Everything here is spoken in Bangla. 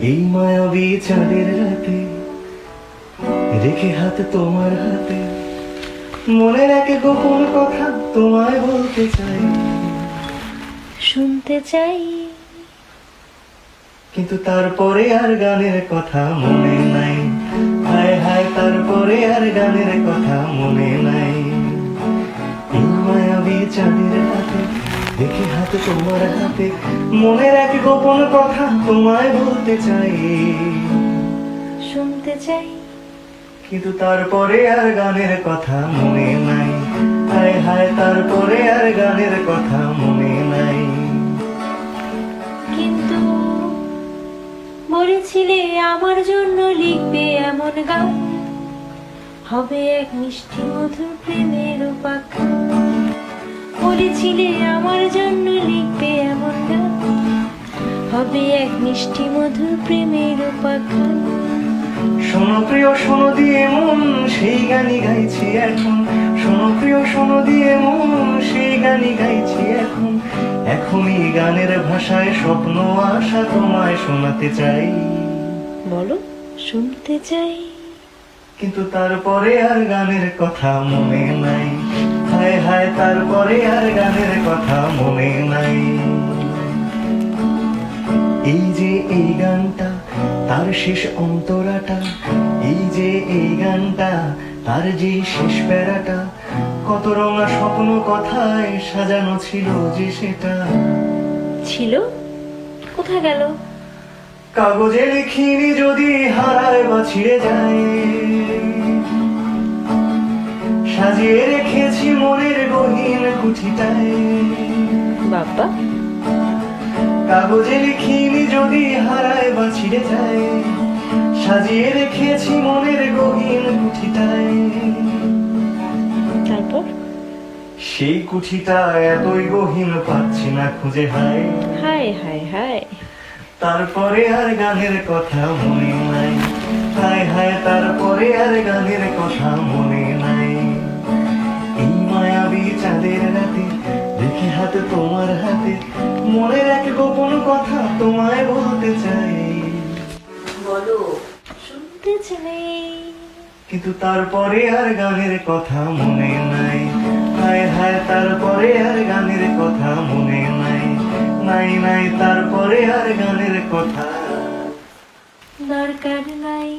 এই মায়াবী চাঁদের রাতে রেখে হাত তোমার হাতে মনের এক গোপন কথা তোমায় বলতে চাই, শুনতে চাই। কিন্তু তারপরে আর গানের কথা মনে নাই। হায় হায় তারপরে আর গানের কথা মনে নাই। এই মায়াবী চাঁদের রাতে রেখে হাত তোমার হাতে মনের এক গোপন কথা তোমায় বলতে চাই, শুনতে চাই। কিন্তু তারপরে আর গানের কথা মনে নাই। হায় হায় তারপরে আর গানের কথা মনে নাই। কিন্তু বলেছিলে আমার জন্য লিখবে এমন গান, হবে এক মিষ্টি মধুর প্রেমের উপাখ্যান। বলেছিলে আমার জন্য লিখবে এমন গান, হবে এক মিষ্টি মধুর প্রেমের উপাখ্যান। শোনো প্রিয় শোনো দিয়ে মন সেই গানই গাইছি এখন। শোনো প্রিয় শোনো দিয়ে মন সেই গানই গাইছি এখন। এখনই গানের ভাষায় স্বপ্ন আশা তোমায় শোনাতে চাই, বলো শুনতে চাই। কিন্তু তারপরে আর গানের কথা মনে নাই। হায় হায় তারপরে আর গানের কথা মনে নাই। এই যে এই গানটা তার শেষ অন্তরাটা, এই যে এই গানটা তার যে শেষ প্যারাটা, কত রঙা স্বপ্ন কথায় সাজানো ছিল যে সেটা। ছিল কোথা গেল? কাগজে লিখিনি যদি হারায় বা ছিঁড়ে যায়, সাজিয়ে রেখেছি মনের গহীন কুঠিটায়। বাবা কাগজে লিখিনি যদি হারায় বা ছিঁড়ে যায়, সাজিয়ে রেখেছি মনের গহীন কুঠিটায়। তারপর সেই কুঠিটা এতই গহীন পাচ্ছি না খুঁজে। হায় হায় হায় হায় তারপরে আর গানের কথা মনে নাই। হায় হায় তারপরে আর গানের কথা মনে নাই। এই মায়াবী চাঁদের রাতে রেখে হাত তোমার হাতে মনের এক গোপন কথা তোমায় বলতে চাই, বলো শুনতে চাই। কিন্তু তারপরে আর গানের কথা মনে নাই। হায় হায় তারপরে আর গানের কথা মনে নাই। নাই নাই তারপরে আর গানের কথা দরকার নাই।